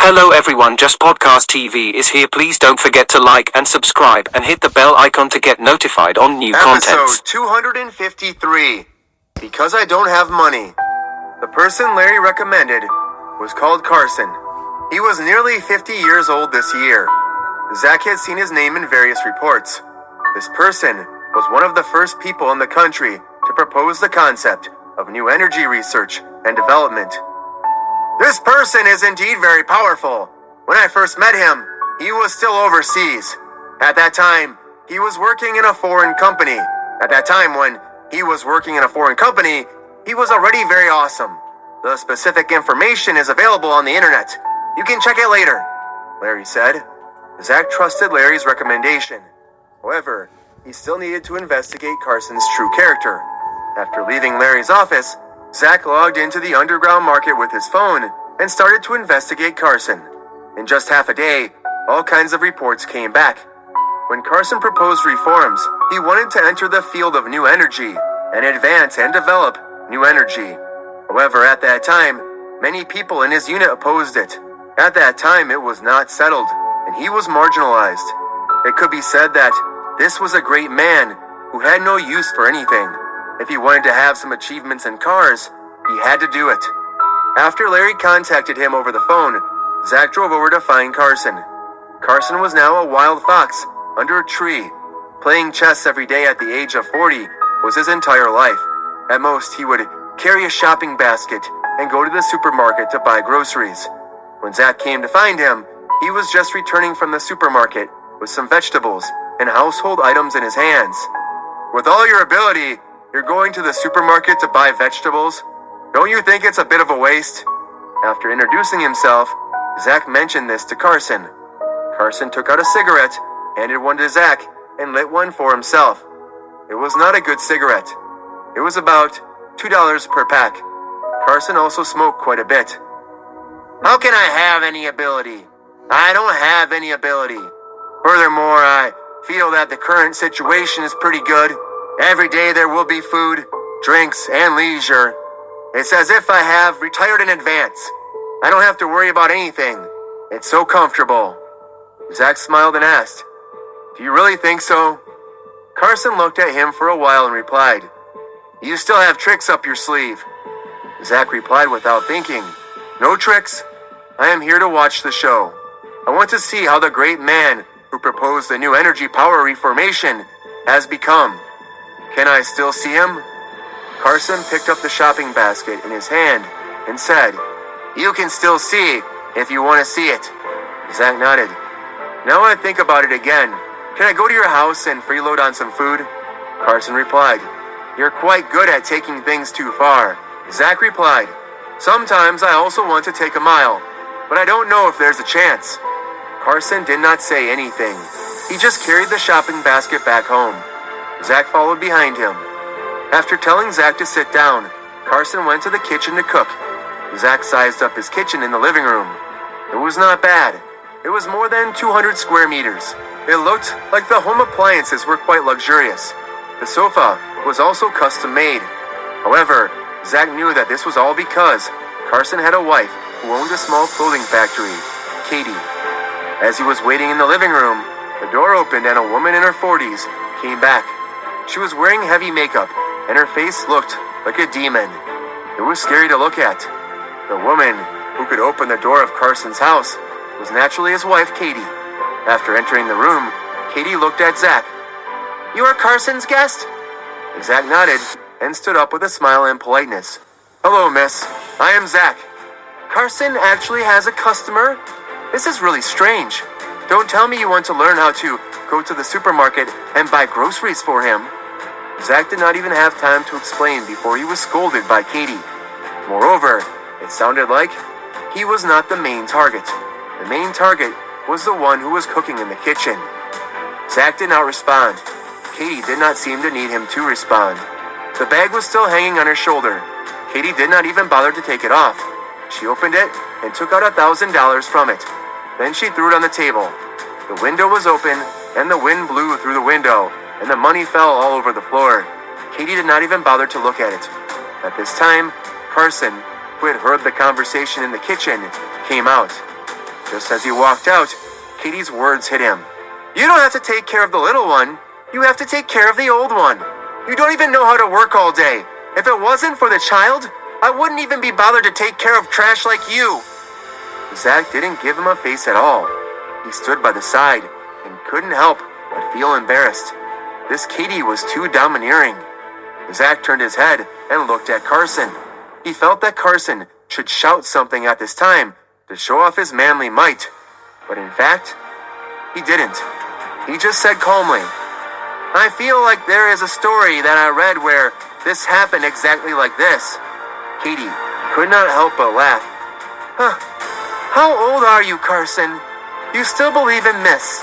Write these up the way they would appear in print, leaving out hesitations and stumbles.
Hello everyone, Just Podcast TV is here. Please don't forget to like and subscribe and hit the bell icon to get notified on new contents. Episode 253. Because I don't have money. The person Larry recommended was called Carson. He was nearly 50 years old this year. Zach had seen his name in various reports. This person was one of the first people in the country to propose the concept of new energy research and development. This person is indeed very powerful. When I first met him, he was still overseas. At that time, he was working in a foreign company. At that time when he was working in a foreign company, he was already very awesome. The specific information is available on the internet. You can check it later, Larry said. Zach trusted Larry's recommendation. However, he still needed to investigate Carson's true character. After leaving Larry's office, Zach logged into the underground market with his phone and started to investigate Carson. In just half a day, all kinds of reports came back. When Carson proposed reforms, he wanted to enter the field of new energy and advance and develop new energy. However, at that time, many people in his unit opposed it. At that time, it was not settled, and he was marginalized. It could be said that this was a great man who had no use for anything. If he wanted to have some achievements in cars, he had to do it. After Larry contacted him over the phone, Zach drove over to find Carson. Carson was now a wild fox under a tree. Playing chess every day at the age of 40 was his entire life. At most, he would carry a shopping basket and go to the supermarket to buy groceries. When Zach came to find him, he was just returning from the supermarket with some vegetables and household items in his hands. With all your ability, you're going to the supermarket to buy vegetables? Don't you think it's a bit of a waste? After introducing himself, Zach mentioned this to Carson. Carson took out a cigarette, handed one to Zach, and lit one for himself. It was not a good cigarette. It was about $2 per pack. Carson also smoked quite a bit. How can I have any ability? I don't have any ability. Furthermore, I feel that the current situation is pretty good. Every day there will be food, drinks, and leisure. It's as if I have retired in advance. I don't have to worry about anything. It's so comfortable. Zach smiled and asked, "Do you really think so?" Carson looked at him for a while and replied, "You still have tricks up your sleeve." Zach replied without thinking, "No tricks. I am here to watch the show. I want to see how the great man who proposed the new energy power reformation has become. Can I still see him?" Carson picked up the shopping basket in his hand and said, "You can still see if you want to see it." Zach nodded. "Now I think about it again. Can I go to your house and freeload on some food?" Carson replied, "You're quite good at taking things too far." Zach replied, "Sometimes I also want to take a mile, but I don't know if there's a chance." Carson did not say anything. He just carried the shopping basket back home. Zach followed behind him. After telling Zach to sit down, Carson went to the kitchen to cook. Zach sized up his kitchen in the living room. It was not bad. It was more than 200 square meters. It looked like the home appliances were quite luxurious. The sofa was also custom made. However, Zach knew that this was all because Carson had a wife who owned a small clothing factory, Katie. As he was waiting in the living room, the door opened and a woman in her 40s came back. She was wearing heavy makeup, and her face looked like a demon. It was scary to look at. The woman who could open the door of Carson's house was naturally his wife, Katie. After entering the room, Katie looked at Zach. "You are Carson's guest?" Zach nodded and stood up with a smile and politeness. "Hello, miss. I am Zach. Carson actually has a customer? This is really strange. Don't tell me you want to learn how to go to the supermarket and buy groceries for him." Zach did not even have time to explain before he was scolded by Katie. Moreover, it sounded like he was not the main target. The main target was the one who was cooking in the kitchen. Zach did not respond. Katie did not seem to need him to respond. The bag was still hanging on her shoulder. Katie did not even bother to take it off. She opened it and took out $1,000 from it. Then she threw it on the table. The window was open, and the wind blew through the window, and the money fell all over the floor. Katie did not even bother to look at it. At this time, Carson, who had heard the conversation in the kitchen, came out. Just as he walked out, Katie's words hit him. You don't have to take care of the little one. You have to take care of the old one. You don't even know how to work all day. If it wasn't for the child, I wouldn't even be bothered to take care of trash like you. Zach didn't give him a face at all. He stood by the side and couldn't help but feel embarrassed. This Katie was too domineering. Zach turned his head and looked at Carson. He felt that Carson should shout something at this time to show off his manly might. But in fact, he didn't. He just said calmly, I feel like there is a story that I read where this happened exactly like this. Katie could not help but laugh. Huh. How old are you, Carson? You still believe in myths?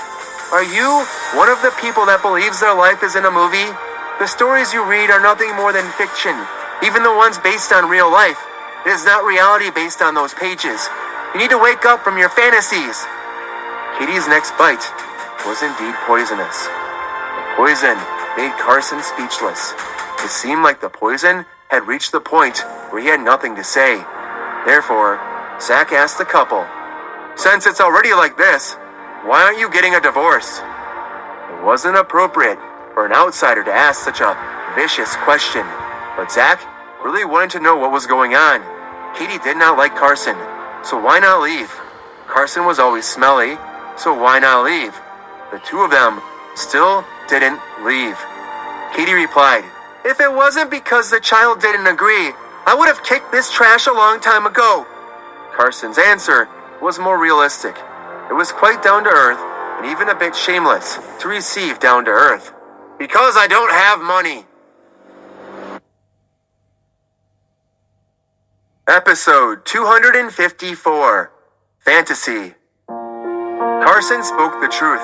Are you one of the people that believes their life is in a movie? The stories you read are nothing more than fiction, even the ones based on real life. It is not reality based on those pages. You need to wake up from your fantasies. Katie's next bite was indeed poisonous. The poison made Carson speechless. It seemed like the poison had reached the point where he had nothing to say. Therefore, Zach asked the couple, Since it's already like this, why aren't you getting a divorce? It wasn't appropriate for an outsider to ask such a vicious question, but Zach really wanted to know what was going on. Katie did not like Carson, so why not leave? Carson was always smelly, so why not leave? The two of them still didn't leave. Katie replied, If it wasn't because the child didn't agree, I would have kicked this trash a long time ago. Carson's answer was more realistic. It was quite down to earth and even a bit shameless to receive down to earth. Because I don't have money. Episode 254, Fantasy. Carson spoke the truth,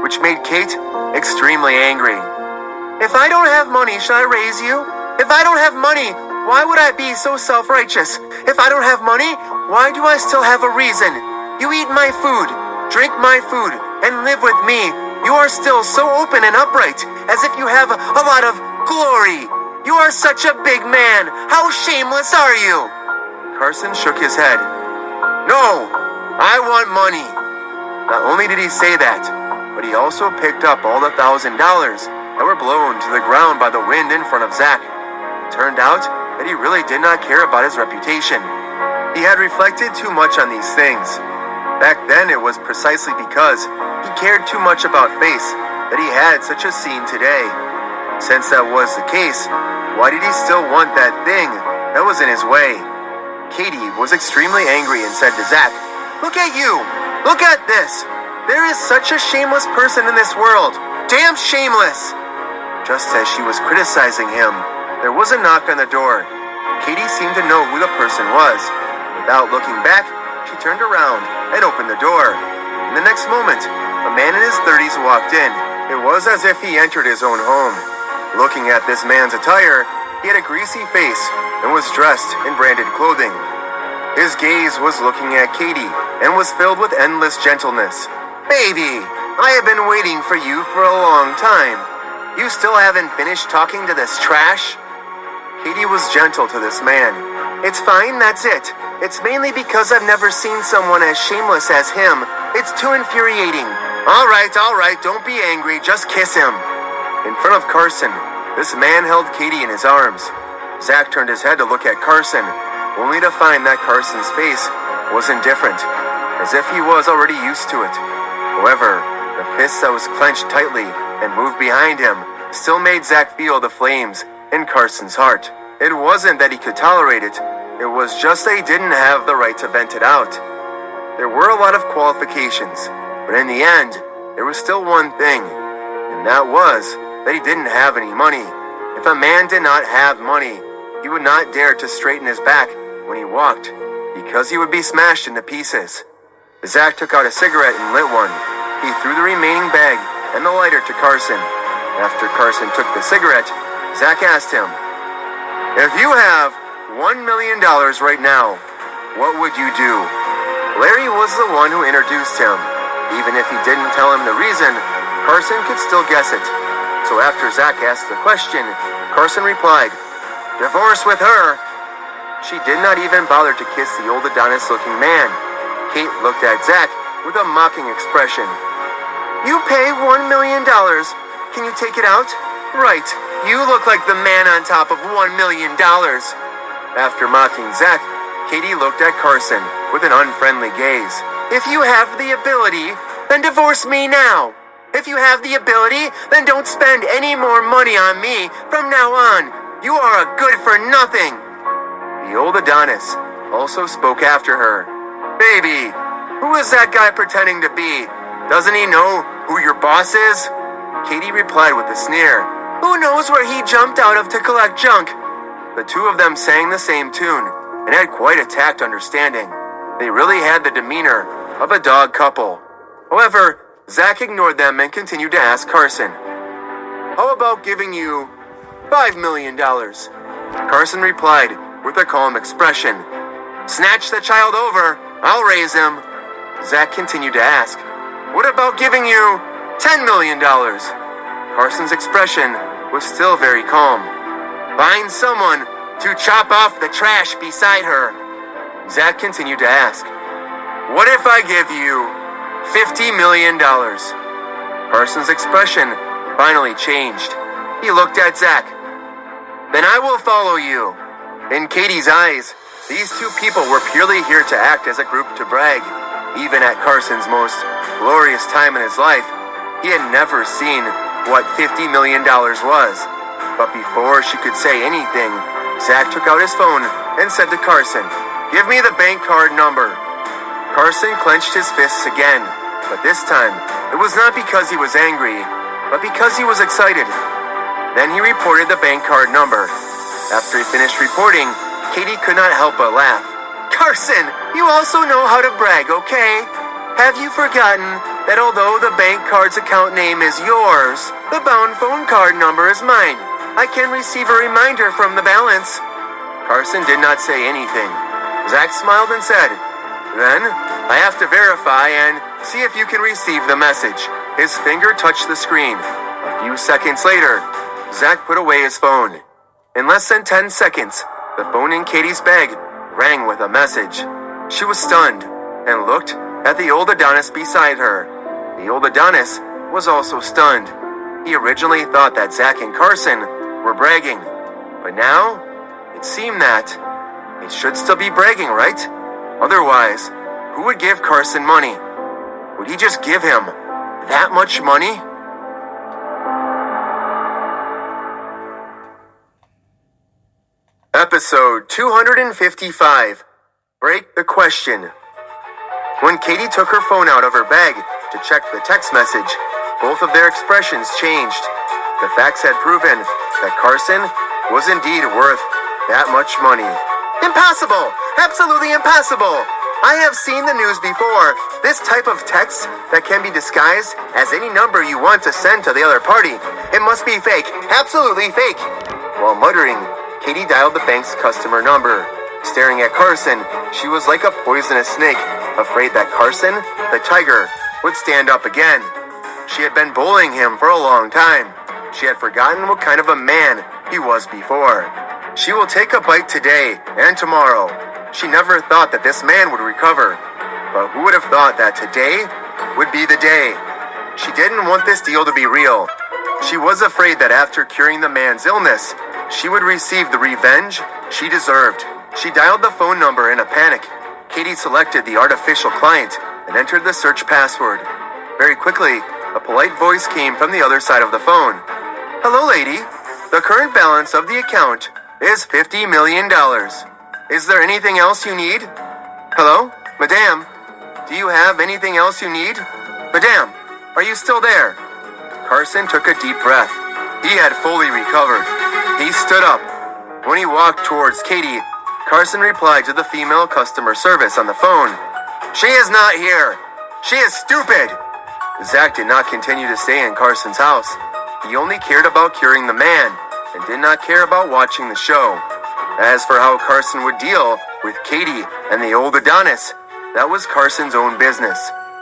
which made Kate extremely angry. If I don't have money, should I raise you? If I don't have money, why would I be so self-righteous? If I don't have money, why do I still have a reason? You eat my food, drink my food, and live with me. You are still so open and upright, as if you have a lot of glory. You are such a big man. How shameless are you? Carson shook his head. No, I want money. Not only did he say that, but he also picked up all the $1,000 that were blown to the ground by the wind in front of Zach. It turned out that he really did not care about his reputation. He had reflected too much on these things. Back then, it was precisely because he cared too much about face that he had such a scene today. Since that was the case, why did he still want that thing that was in his way? Katie was extremely angry and said to Zach, Look at you! Look at this! There is such a shameless person in this world! Damn shameless! Just as she was criticizing him, there was a knock on the door. Katie seemed to know who the person was. Without looking back, she turned around and opened the door. In the next moment, a man in his 30s walked in. It was as if he entered his own home. Looking at this man's attire, he had a greasy face and was dressed in branded clothing. His gaze was looking at Katie and was filled with endless gentleness. Baby, I have been waiting for you for a long time. You still haven't finished talking to this trash? Katie was gentle to this man. It's fine, that's it. It's mainly because I've never seen someone as shameless as him. It's too infuriating. All right, don't be angry, just kiss him. In front of Carson, this man held Katie in his arms. Zach turned his head to look at Carson, only to find that Carson's face was indifferent, as if he was already used to it. However, the fist that was clenched tightly and moved behind him still made Zach feel the flames in Carson's heart. It wasn't that he could tolerate it, it was just that he didn't have the right to vent it out. There were a lot of qualifications, but in the end, there was still one thing, and that was that he didn't have any money. If a man did not have money, he would not dare to straighten his back when he walked, because he would be smashed into pieces. Zach took out a cigarette and lit one. He threw the remaining bag and the lighter to Carson. After Carson took the cigarette, Zach asked him, If you have $1 million right now, what would you do? Larry was the one who introduced him. Even if he didn't tell him the reason, Carson could still guess it. So after Zach asked the question, Carson replied, Divorce with her. She did not even bother to kiss the old Adonis-looking man. Kate looked at Zach with a mocking expression. You pay $1 million. Can you take it out? Right, you look like the man on top of $1 million. After mocking Zach, Katie looked at Carson with an unfriendly gaze. If you have the ability, then divorce me now. If you have the ability, then don't spend any more money on me from now on. You are a good for nothing. The old Adonis also spoke after her. Baby, who is that guy pretending to be? Doesn't he know who your boss is? Katie replied with a sneer. Who knows where he jumped out of to collect junk? The two of them sang the same tune and had quite a tact understanding. They really had the demeanor of a dog couple. However, Zach ignored them and continued to ask Carson, how about giving you $5 million? Carson replied with a calm expression. Snatch the child over, I'll raise him. Zach continued to ask, what about giving you $10 million? Carson's expression was still very calm. Find someone to chop off the trash beside her. Zach continued to ask, what if I give you $50 million? Carson's expression finally changed. He looked at Zach. Then I will follow you. In Katie's eyes, these two people were purely here to act as a group to brag. Even at Carson's most glorious time in his life, he had never seen what $50 million was. But before she could say anything, Zach took out his phone and said to Carson, give me the bank card number. Carson clenched his fists again, but this time, it was not because he was angry, but because he was excited. Then he reported the bank card number. After he finished reporting, Katie could not help but laugh. Carson, you also know how to brag, okay? Have you forgotten that although the bank card's account name is yours, the bound phone card number is mine? I can receive a reminder from the balance. Carson did not say anything. Zach smiled and said, then, I have to verify and see if you can receive the message. His finger touched the screen. A few seconds later, Zach put away his phone. In less than 10 seconds, the phone in Katie's bag rang with a message. She was stunned and looked at the old Adonis beside her. The old Adonis was also stunned. He originally thought that Zach and Carson were bragging, but now it seemed that it should still be bragging, right? Otherwise, who would give Carson money? Would he just give him that much money? Episode 255. Break the Question. When Katie took her phone out of her bag to check the text message, both of their expressions changed. The facts had proven that Carson was indeed worth that much money. Impossible! Absolutely impossible! I have seen the news before. This type of text that can be disguised as any number you want to send to the other party. It must be fake. Absolutely fake. While muttering, Katie dialed the bank's customer number. Staring at Carson, she was like a poisonous snake, afraid that Carson, the tiger, would stand up again. She had been bullying him for a long time. She had forgotten what kind of a man he was before. She will take a bite today and tomorrow. She never thought that this man would recover. But who would have thought that today would be the day? She didn't want this deal to be real. She was afraid that after curing the man's illness, she would receive the revenge she deserved. She dialed the phone number in a panic. Katie selected the artificial client and entered the search password. Very quickly, a polite voice came from the other side of the phone. Hello, lady. The current balance of the account is $50 million. Is there anything else you need? Hello? Madame? Do you have anything else you need? Madame, are you still there? Carson took a deep breath. He had fully recovered. He stood up. When he walked towards Katie, Carson replied to the female customer service on the phone. She is not here. She is stupid. Zach did not continue to stay in Carson's house. He only cared about curing the man and did not care about watching the show. As for how Carson would deal with Katie and the old Adonis, that was Carson's own business.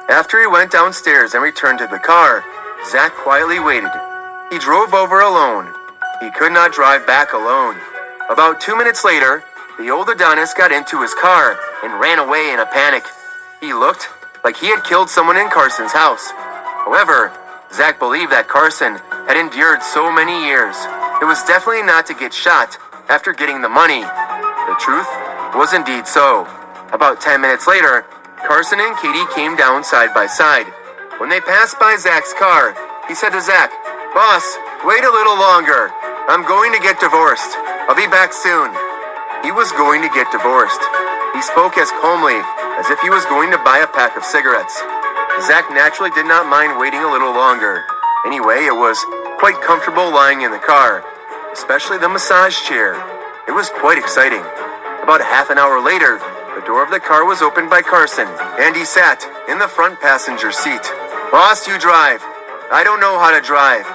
After he went downstairs and returned to the car, Zach quietly waited. He drove over alone. He could not drive back alone. About 2 minutes later, the old Adonis got into his car and ran away in a panic. He looked like he had killed someone in Carson's house. However, Zach believed that Carson had endured so many years. It was definitely not to get shot after getting the money. The truth was indeed so. About 10 minutes later, Carson and Katie came down side by side. When they passed by Zach's car, he said to Zach, "Boss, wait a little longer. I'm going to get divorced. I'll be back soon." He was going to get divorced. He spoke as calmly as if he was going to buy a pack of cigarettes. Zach naturally did not mind waiting a little longer. Anyway, it was quite comfortable lying in the car, especially the massage chair. It was quite exciting. About half an hour later, the door of the car was opened by Carson, and he sat in the front passenger seat. "Boss, you drive. I don't know how to drive,"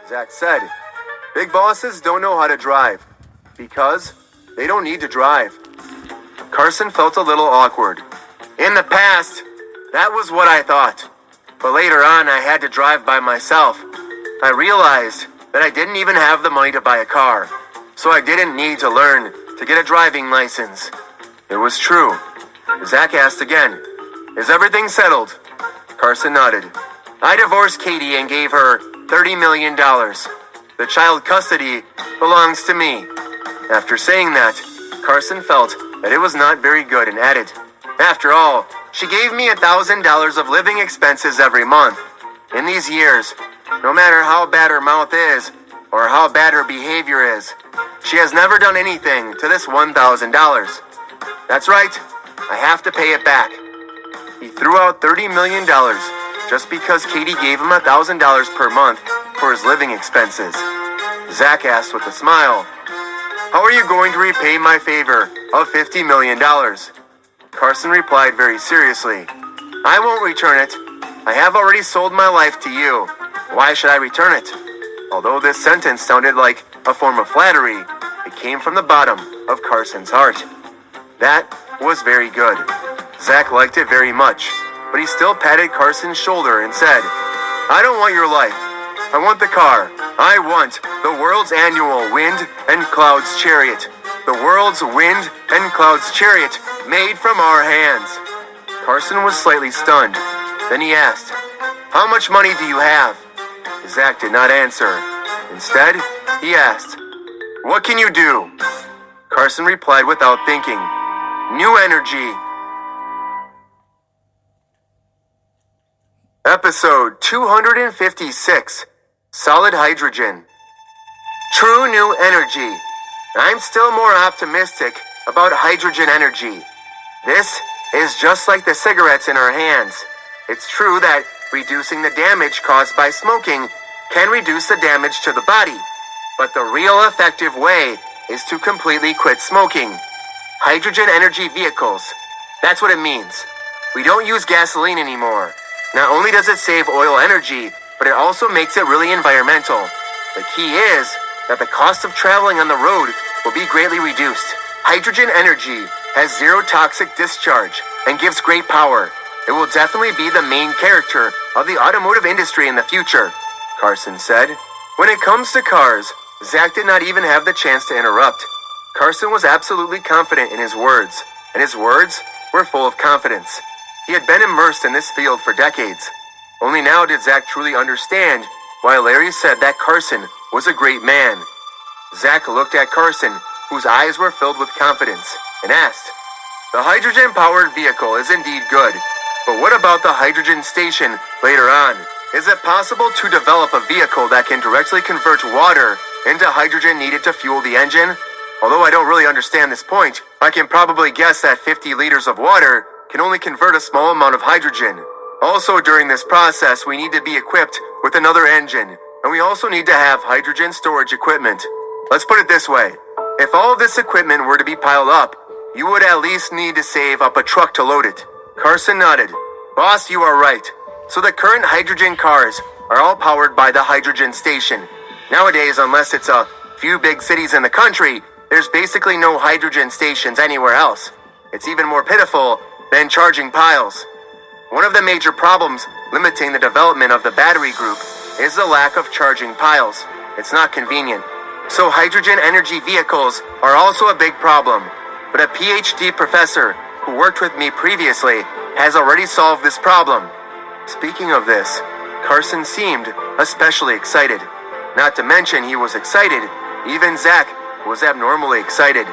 Zach said. Big bosses don't know how to drive because they don't need to drive. Carson felt a little awkward. In the past, that was what I thought. But later on, I had to drive by myself. I realized that I didn't even have the money to buy a car, so I didn't need to learn to get a driving license. It was true. Zach asked again, "Is everything settled?" Carson nodded. "I divorced Katie and gave her $30 million. The child custody belongs to me." After saying that, Carson felt that it was not very good and added, "After all, she gave me $1,000 of living expenses every month. In these years, no matter how bad her mouth is or how bad her behavior is, she has never done anything to this $1,000. That's right, I have to pay it back." He threw out $30 million just because Katie gave him $1,000 per month for his living expenses. Zach asked with a smile, "How are you going to repay my favor of $50 million? Carson replied very seriously, "I won't return it. I have already sold my life to you. Why should I return it?" Although this sentence sounded like a form of flattery, it came from the bottom of Carson's heart. That was very good. Zach liked it very much, but he still patted Carson's shoulder and said, "I don't want your life. I want the car. I want the world's annual wind and clouds chariot. The world's wind and clouds chariot made from our hands." Carson was slightly stunned. Then he asked, "How much money do you have?" Zach did not answer. Instead, he asked, "What can you do?" Carson replied without thinking, "New energy." Episode 256, Solid Hydrogen. True new energy. I'm still more optimistic about hydrogen energy. This is just like the cigarettes in our hands. It's true that reducing the damage caused by smoking can reduce the damage to the body, but the real effective way is to completely quit smoking. Hydrogen energy vehicles. That's what it means. We don't use gasoline anymore. Not only does it save oil energy, but it also makes it really environmental. The key is that the cost of traveling on the road will be greatly reduced. Hydrogen energy has zero toxic discharge and gives great power. It will definitely be the main character of the automotive industry in the future, Carson said. When it comes to cars, Zach did not even have the chance to interrupt. Carson was absolutely confident in his words, and his words were full of confidence. He had been immersed in this field for decades. Only now did Zach truly understand why Larry said that Carson was a great man. Zach looked at Carson, whose eyes were filled with confidence, and asked, "The hydrogen-powered vehicle is indeed good, but what about the hydrogen station later on? Is it possible to develop a vehicle that can directly convert water into hydrogen needed to fuel the engine? Although I don't really understand this point, I can probably guess that 50 liters of water can only convert a small amount of hydrogen. Also, during this process, we need to be equipped with another engine, and we also need to have hydrogen storage equipment. Let's put it this way. If all of this equipment were to be piled up, you would at least need to save up a truck to load it." Carson nodded. "Boss, you are right. So the current hydrogen cars are all powered by the hydrogen station. Nowadays, unless it's a few big cities in the country, there's basically no hydrogen stations anywhere else. It's even more pitiful than charging piles. One of the major problems limiting the development of the battery group is the lack of charging piles. It's not convenient. So hydrogen energy vehicles are also a big problem. But a PhD professor who worked with me previously has already solved this problem. Speaking of this, Carson seemed especially excited. Not to mention he was excited, even Zach was abnormally excited.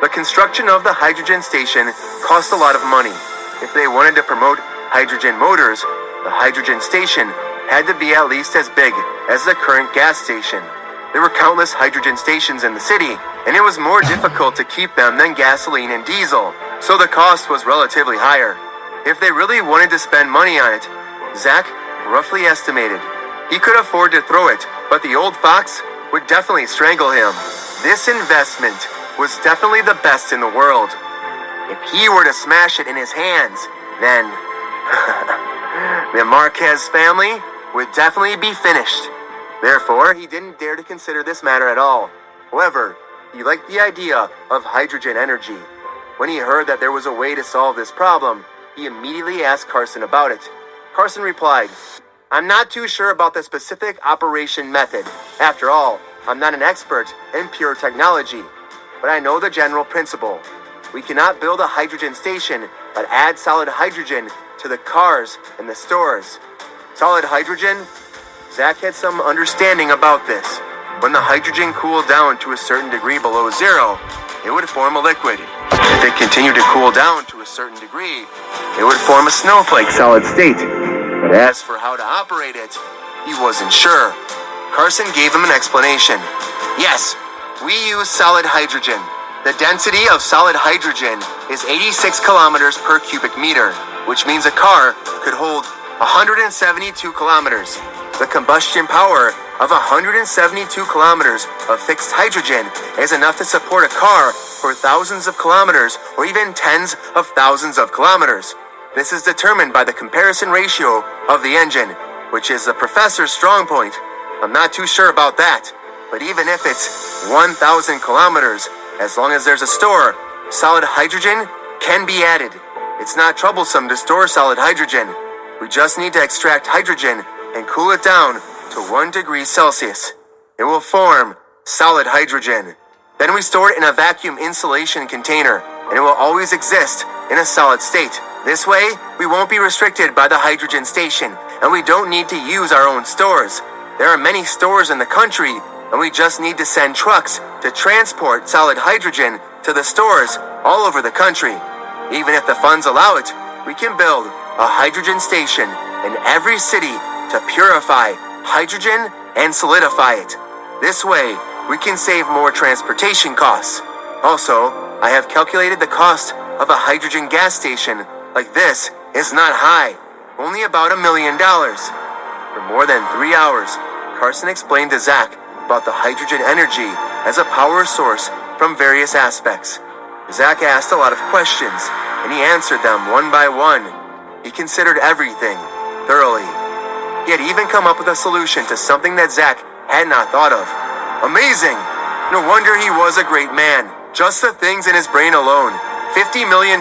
The construction of the hydrogen station cost a lot of money. If they wanted to promote hydrogen motors, the hydrogen station had to be at least as big as the current gas station. There were countless hydrogen stations in the city, and it was more difficult to keep them than gasoline and diesel, so the cost was relatively higher. If they really wanted to spend money on it, Zach roughly estimated he could afford to throw it, but the old fox would definitely strangle him. This investment was definitely the best in the world. If he were to smash it in his hands, then the Marquez family would definitely be finished. Therefore, he didn't dare to consider this matter at all. However, he liked the idea of hydrogen energy. When he heard that there was a way to solve this problem, he immediately asked Carson about it. Carson replied, "I'm not too sure about the specific operation method. After all, I'm not an expert in pure technology, but I know the general principle. We cannot build a hydrogen station but add solid hydrogen to the cars and the stores." Solid hydrogen? Zach had some understanding about this. When the hydrogen cooled down to a certain degree below zero, it would form a liquid. If it continued to cool down to a certain degree, it would form a snowflake solid state. But as for how to operate it, he wasn't sure. Carson gave him an explanation. "Yes, we use solid hydrogen. The density of solid hydrogen is 86 kilometers per cubic meter, which means a car could hold 172 kilometers. The combustion power of 172 kilometers of fixed hydrogen is enough to support a car for thousands of kilometers or even tens of thousands of kilometers. This is determined by the comparison ratio of the engine, which is the professor's strong point. I'm not too sure about that, but even if it's 1,000 kilometers, as long as there's a store, solid hydrogen can be added. It's not troublesome to store solid hydrogen. We just need to extract hydrogen and cool it down to 1 degree Celsius. It will form solid hydrogen. Then we store it in a vacuum insulation container, and it will always exist in a solid state. This way, we won't be restricted by the hydrogen station, and we don't need to use our own stores. There are many stores in the country, and we just need to send trucks to transport solid hydrogen to the stores all over the country. Even if the funds allow it, we can build a hydrogen station in every city to purify hydrogen and solidify it. This way, we can save more transportation costs. Also, I have calculated the cost of a hydrogen gas station like this is not high, only about $1 million. For more than 3 hours, Carson explained to Zach about the hydrogen energy as a power source from various aspects. Zach asked a lot of questions, and he answered them one by one. He considered everything thoroughly. He had even come up with a solution to something that Zach had not thought of. Amazing! No wonder he was a great man. Just the things in his brain alone. $50 million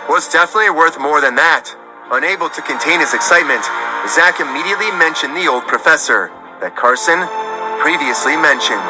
was definitely worth more than that. Unable to contain his excitement, Zach immediately mentioned the old professor that Carson previously mentioned.